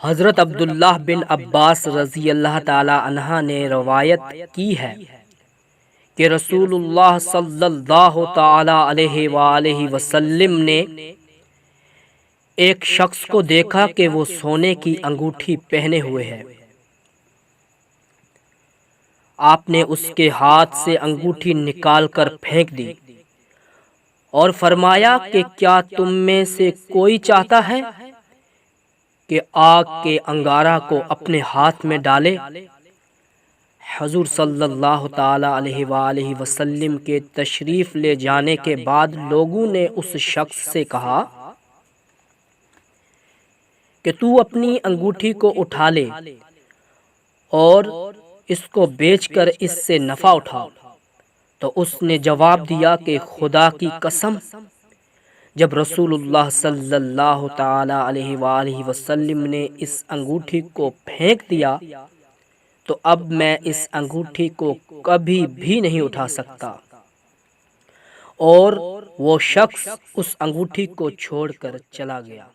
حضرت عبداللہ بن عباس رضی اللہ تعالی عنہ نے روایت کی ہے کہ رسول اللہ صلی اللہ تعالی علیہ وآلہ وسلم نے ایک شخص کو دیکھا کہ وہ سونے کی انگوٹھی پہنے ہوئے ہے۔ آپ نے اس کے ہاتھ سے انگوٹھی نکال کر پھینک دی اور فرمایا کہ کیا تم میں سے کوئی چاہتا ہے کہ آگ کے انگارہ کو اپنے ہاتھ میں ڈالے؟ حضور صلی اللہ تعالی علیہ وآلہ وسلم کے تشریف لے جانے کے بعد لوگوں نے اس شخص سے کہا کہ تو اپنی انگوٹھی کو اٹھا لے اور اس کو بیچ کر اس سے نفع اٹھا۔ تو اس نے جواب دیا کہ خدا کی قسم، جب رسول اللہ صلی اللہ تعالی علیہ وآلہ وسلم نے اس انگوٹھی کو پھینک دیا تو اب میں اس انگوٹھی کو کبھی بھی نہیں اٹھا سکتا، اور وہ شخص اس انگوٹھی کو چھوڑ کر چلا گیا۔